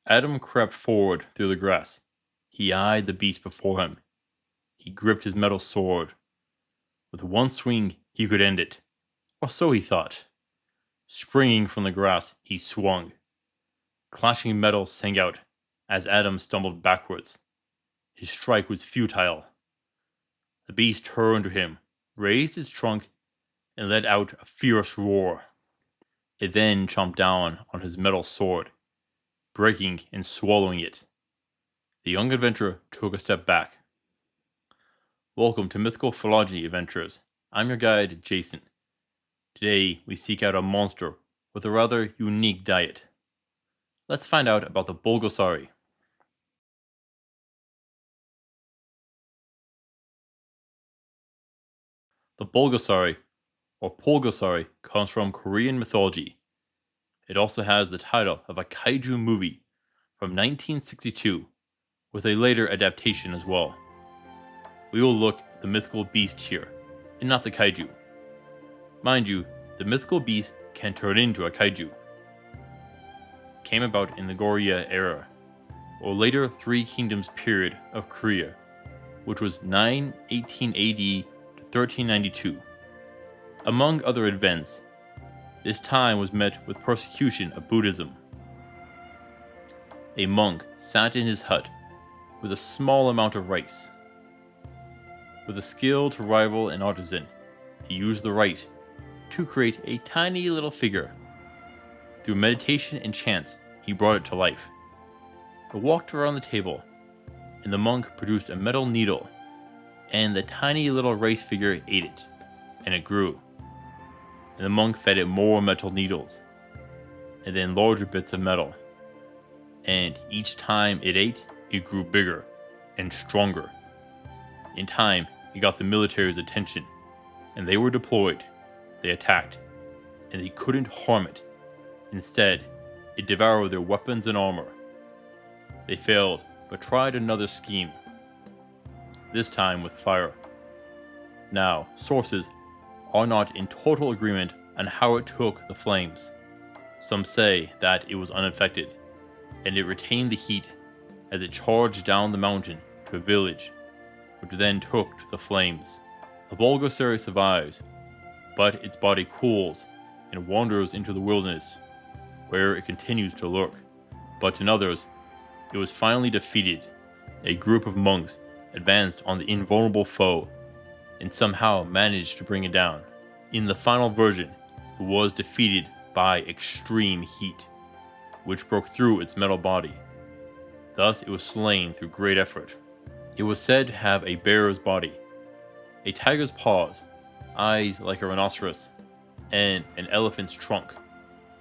Adam crept forward through the grass. He eyed the beast before him. He gripped his metal sword. With one swing, he could end it. Or so he thought. Springing from the grass, he swung. Clashing metal sang out as Adam stumbled backwards. His strike was futile. The beast turned to him, raised its trunk, and let out a fierce roar. It then chomped down on his metal sword, breaking and swallowing it. The young adventurer took a step back. Welcome to Mythical Phylogeny Adventures. I'm your guide, Jason. Today, we seek out a monster with a rather unique diet. Let's find out about the Bulgasari. The Bulgasari, or Pulgasari, comes from Korean mythology. It also has the title of a Kaiju movie from 1962, with a later adaptation as well. We will look at the mythical beast here, and not the Kaiju. Mind you, the mythical beast can turn into a Kaiju. It came about in the Goryeo era, or later Three Kingdoms period of Korea, which was 918 AD to 1392. Among other events, this time was met with persecution of Buddhism. A monk sat in his hut with a small amount of rice. With a skill to rival an artisan, he used the rice to create a tiny little figure. Through meditation and chants, he brought it to life. It walked around the table, and the monk produced a metal needle, and the tiny little rice figure ate it, and it grew. And the monk fed it more metal needles, and then larger bits of metal. And each time it ate, it grew bigger and stronger. In time, it got the military's attention, and they were deployed. They attacked, and they couldn't harm it. Instead, it devoured their weapons and armor. They failed, but tried another scheme. This time with fire. Now, sources are not in total agreement on how it took the flames. Some say that it was unaffected, and it retained the heat as it charged down the mountain to a village, which then took to the flames. The Bulgasari survives, but its body cools and wanders into the wilderness, where it continues to lurk. But in others, it was finally defeated. A group of monks advanced on the invulnerable foe, and somehow managed to bring it down. In the final version, it was defeated by extreme heat, which broke through its metal body. Thus it was slain through great effort. It was said to have a bear's body, a tiger's paws, eyes like a rhinoceros, and an elephant's trunk.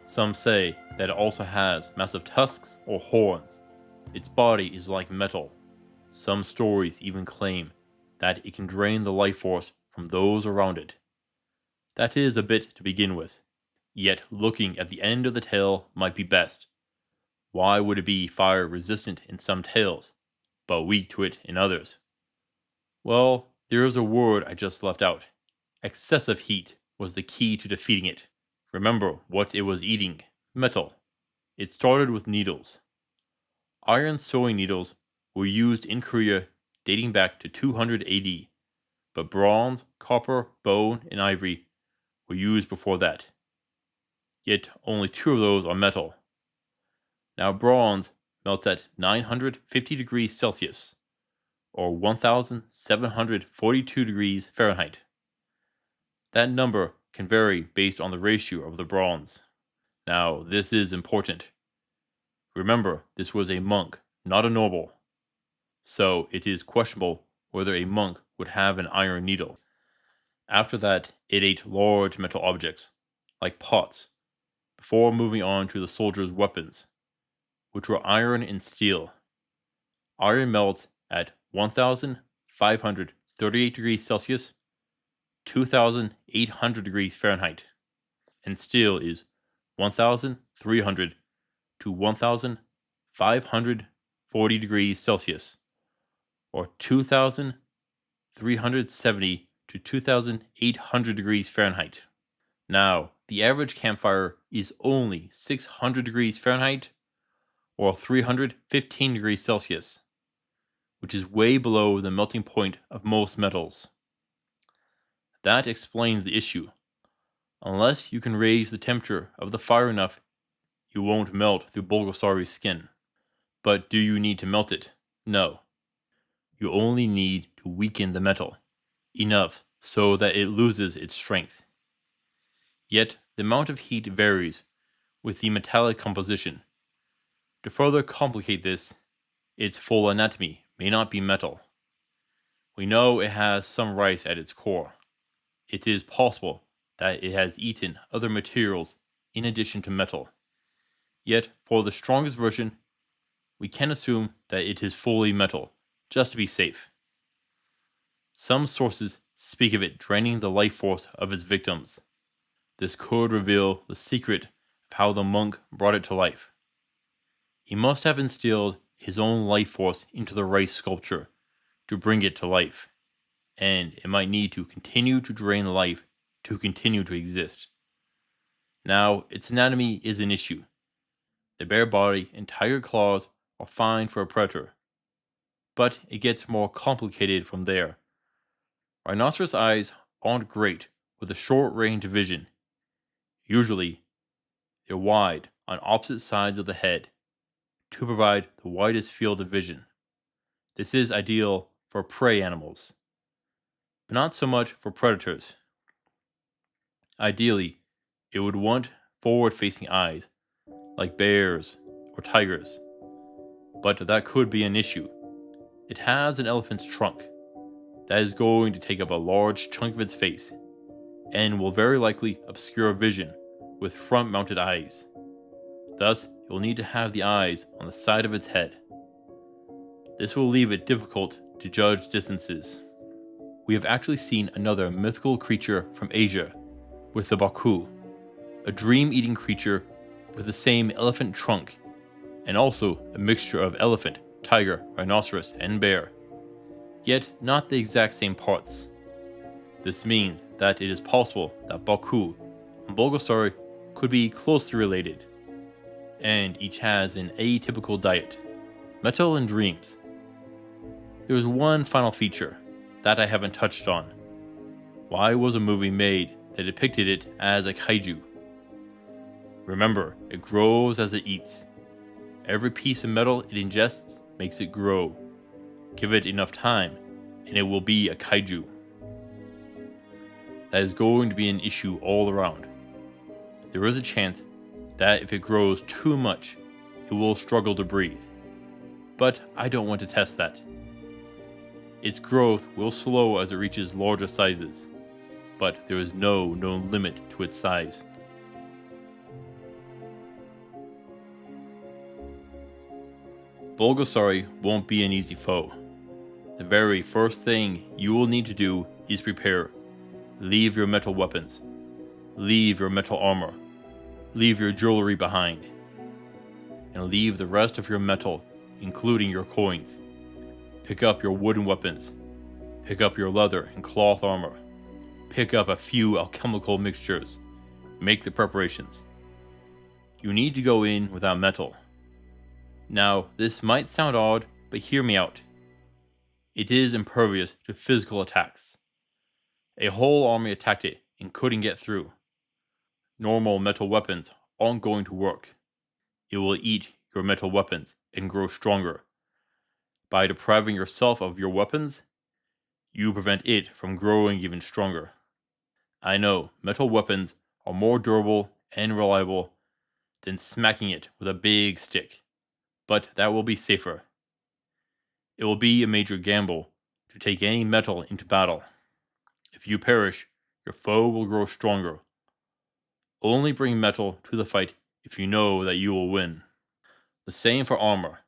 Some say that it also has massive tusks or horns. Its body is like metal. Some stories even claim that it can drain the life force from those around it. That is a bit to begin with, yet looking at the end of the tail might be best. Why would it be fire resistant in some tales, but weak to it in others? Well, there is a word I just left out. Excessive heat was the key to defeating it. Remember what it was eating: metal. It started with needles. Iron sewing needles were used in Korea dating back to 200 AD, but bronze, copper, bone, and ivory were used before that. Yet only two of those are metal. Now bronze melts at 950 degrees Celsius, or 1742 degrees Fahrenheit. That number can vary based on the ratio of the bronze. Now, this is important. Remember, this was a monk, not a noble. So it is questionable whether a monk would have an iron needle. After that, it ate large metal objects, like pots, before moving on to the soldiers' weapons, which were iron and steel. Iron melts at 1538 degrees Celsius, 2800 degrees Fahrenheit, and steel is 1300 to 1540 degrees Celsius, or 2370 to 2800 degrees Fahrenheit. Now, the average campfire is only 600 degrees Fahrenheit or 315 degrees Celsius, which is way below the melting point of most metals. That explains the issue. Unless you can raise the temperature of the fire enough, you won't melt through Bulgasari's skin. But do you need to melt it? No. You only need to weaken the metal, enough so that it loses its strength. Yet the amount of heat varies with the metallic composition. To further complicate this, its full anatomy may not be metal. We know it has some rice at its core. It is possible that it has eaten other materials in addition to metal. Yet, for the strongest version, we can assume that it is fully metal, just to be safe. Some sources speak of it draining the life force of its victims. This could reveal the secret of how the monk brought it to life. He must have instilled his own life force into the rice sculpture to bring it to life, and it might need to continue to drain life to continue to exist. Now, its anatomy is an issue. The bare body and tiger claws are fine for a predator, but it gets more complicated from there. Rhinoceros eyes aren't great with a short range of vision. Usually, they're wide on opposite sides of the head to provide the widest field of vision. This is ideal for prey animals, but not so much for predators. Ideally, it would want forward-facing eyes, like bears or tigers, but that could be an issue. It has an elephant's trunk. That is going to take up a large chunk of its face, and will very likely obscure vision with front-mounted eyes. Thus, it will need to have the eyes on the side of its head. This will leave it difficult to judge distances. We have actually seen another mythical creature from Asia with the Baku, a dream-eating creature with the same elephant trunk, and also a mixture of elephant, tiger, rhinoceros, and bear, yet not the exact same parts. This means that it is possible that Baku and Bulgasari could be closely related, and each has an atypical diet. Metal and dreams. There is one final feature that I haven't touched on. Why was a movie made that depicted it as a kaiju? Remember, it grows as it eats. Every piece of metal it ingests makes it grow. Give it enough time, and it will be a kaiju. That is going to be an issue all around. There is a chance that if it grows too much, it will struggle to breathe. But I don't want to test that. Its growth will slow as it reaches larger sizes, but there is no known limit to its size. Bulgasari won't be an easy foe. The very first thing you will need to do is prepare. Leave your metal weapons. Leave your metal armor. Leave your jewelry behind. And leave the rest of your metal, including your coins. Pick up your wooden weapons. Pick up your leather and cloth armor. Pick up a few alchemical mixtures. Make the preparations. You need to go in without metal. Now, this might sound odd, but hear me out. It is impervious to physical attacks. A whole army attacked it and couldn't get through. Normal metal weapons aren't going to work. It will eat your metal weapons and grow stronger. By depriving yourself of your weapons, you prevent it from growing even stronger. I know metal weapons are more durable and reliable than smacking it with a big stick, but that will be safer. It will be a major gamble to take any metal into battle. If you perish, your foe will grow stronger. Only bring metal to the fight if you know that you will win. The same for armor.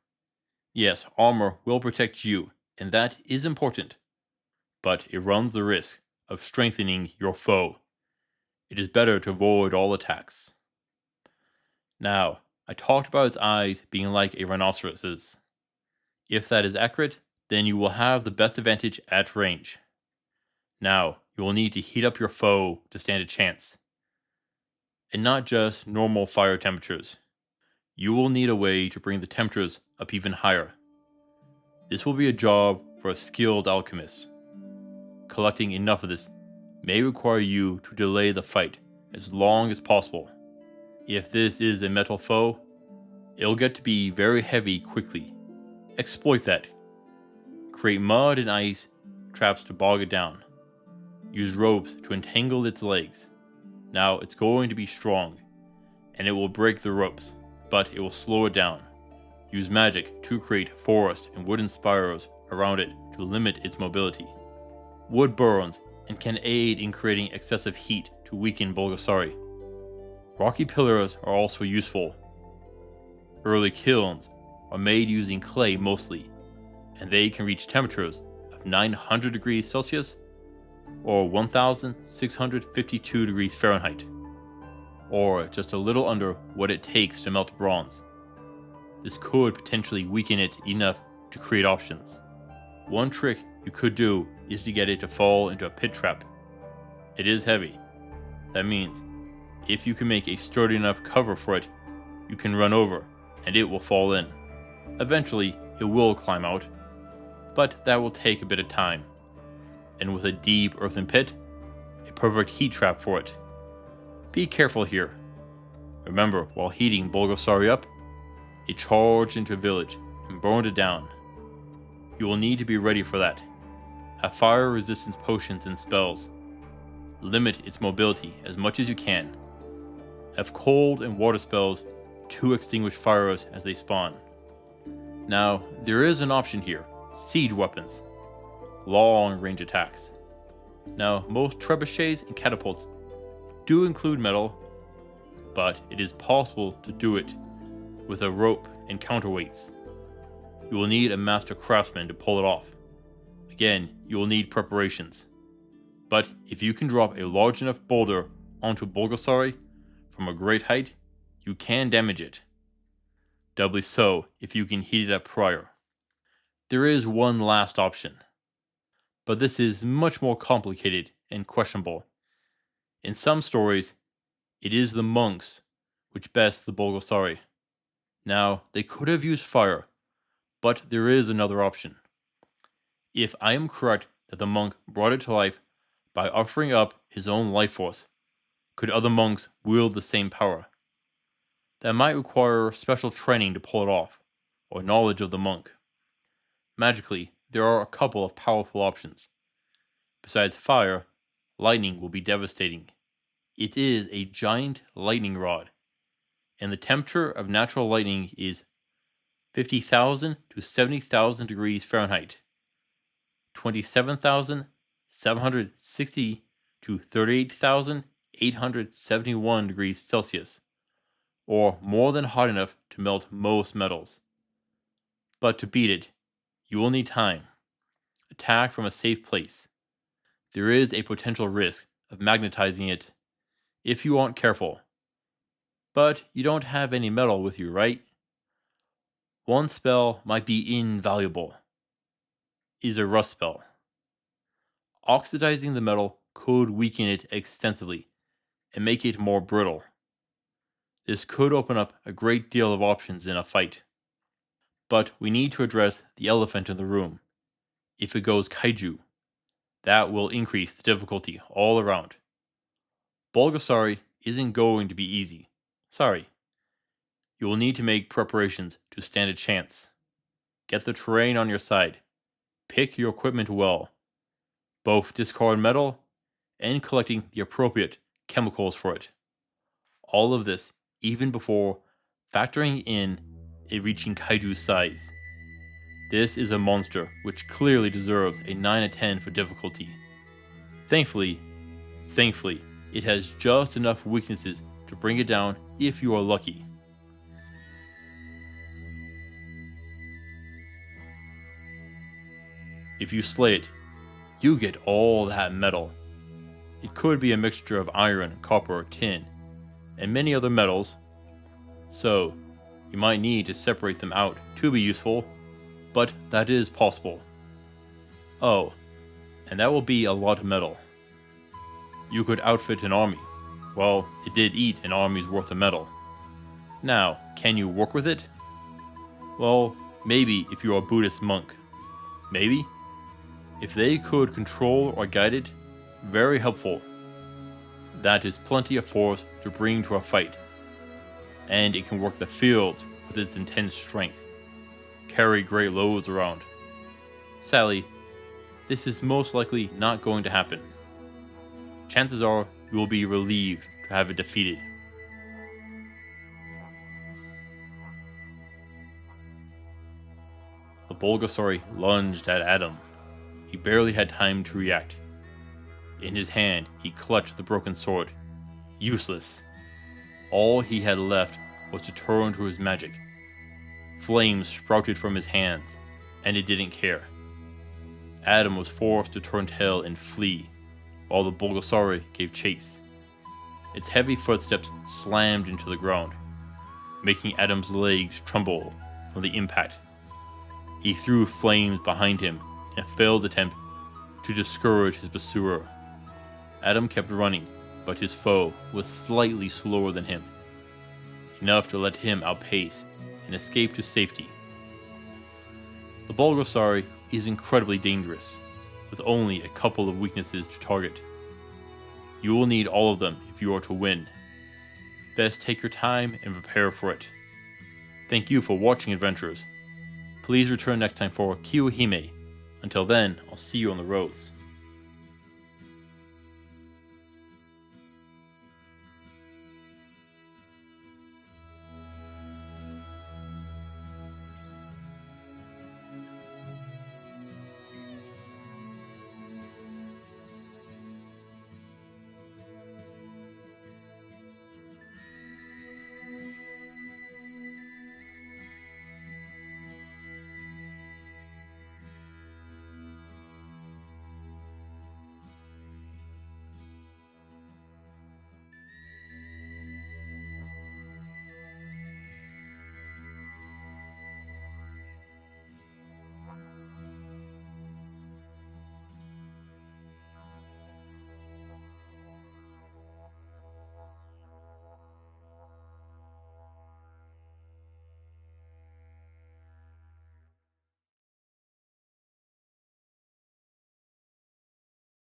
Yes, armor will protect you, and that is important, but it runs the risk of strengthening your foe. It is better to avoid all attacks. Now, I talked about its eyes being like a rhinoceros's. If that is accurate, then you will have the best advantage at range. Now, you will need to heat up your foe to stand a chance. And not just normal fire temperatures. You will need a way to bring the temperatures up even higher. This will be a job for a skilled alchemist. Collecting enough of this may require you to delay the fight as long as possible. If this is a metal foe, it'll get to be very heavy quickly. Exploit that. Create mud and ice traps to bog it down. Use ropes to entangle its legs. Now it's going to be strong, and it will break the ropes, but it will slow it down. Use magic to create forest and wooden spirals around it to limit its mobility. Wood burns and can aid in creating excessive heat to weaken Bulgasari. Rocky pillars are also useful. Early kilns are made using clay mostly, and they can reach temperatures of 900 degrees Celsius or 1652 degrees Fahrenheit, or just a little under what it takes to melt bronze. This could potentially weaken it enough to create options. One trick you could do is to get it to fall into a pit trap. It is heavy. That means if you can make a sturdy enough cover for it, you can run over and it will fall in. Eventually, it will climb out, but that will take a bit of time. And with a deep earthen pit, a perfect heat trap for it. Be careful here. Remember, while heating Bulgasari up, it charged into a village and burned it down. You will need to be ready for that. Have fire resistance potions and spells. Limit its mobility as much as you can. Have cold and water spells to extinguish fires as they spawn. Now, there is an option here, siege weapons. Long range attacks. Now, most trebuchets and catapults do include metal, but it is possible to do it with a rope and counterweights. You will need a master craftsman to pull it off. Again, you will need preparations. But if you can drop a large enough boulder onto Bulgasari from a great height, you can damage it. Doubly so if you can heat it up prior. There is one last option, but this is much more complicated and questionable. In some stories, it is the monks which best the Bulgasari. Now, they could have used fire, but there is another option. If I am correct that the monk brought it to life by offering up his own life force, could other monks wield the same power? That might require special training to pull it off, or knowledge of the monk. Magically, there are a couple of powerful options. Besides fire, lightning will be devastating. It is a giant lightning rod, and the temperature of natural lightning is 50,000 to 70,000 degrees Fahrenheit, 27,760 to 38,871 degrees Celsius, or more than hot enough to melt most metals. But to beat it, you will need time. Attack from a safe place. There is a potential risk of magnetizing it if you aren't careful. But you don't have any metal with you, right? One spell might be invaluable. Is a rust spell. Oxidizing the metal could weaken it extensively and make it more brittle. This could open up a great deal of options in a fight. But we need to address the elephant in the room. If it goes Kaiju, that will increase the difficulty all around. Bulgasari isn't going to be easy. Sorry. You will need to make preparations to stand a chance. Get the terrain on your side. Pick your equipment well. Both discard metal and collecting the appropriate chemicals for it. All of this even before factoring in it reaching Kaiju's size. This is a monster which clearly deserves a 9 out of 10 for difficulty. Thankfully, it has just enough weaknesses to bring it down if you are lucky. If you slay it, you get all that metal. It could be a mixture of iron, copper, tin, and many other metals, so you might need to separate them out to be useful, but that is possible. Oh, and that will be a lot of metal. You could outfit an army. Well, it did eat an army's worth of metal. Now, can you work with it? Well, maybe if you're a Buddhist monk. Maybe? If they could control or guide it, very helpful. That is plenty of force to bring to a fight. And it can work the field with its intense strength. Carry great loads around. Sadly, this is most likely not going to happen. Chances are you will be relieved to have it defeated. The Bulgasari lunged at Adam. He barely had time to react. In his hand, he clutched the broken sword. Useless. All he had left was to turn to his magic. Flames sprouted from his hands, and it didn't care. Adam was forced to turn tail and flee, while the Bulgasari gave chase. Its heavy footsteps slammed into the ground, making Adam's legs tremble from the impact. He threw flames behind him in a failed attempt to discourage his pursuer. Adam kept running, but his foe was slightly slower than him, enough to let him outpace and escape to safety. The Bulgasari is incredibly dangerous, with only a couple of weaknesses to target. You will need all of them if you are to win. Best take your time and prepare for it. Thank you for watching, adventurers. Please return next time for Kiyohime. Until then, I'll see you on the roads.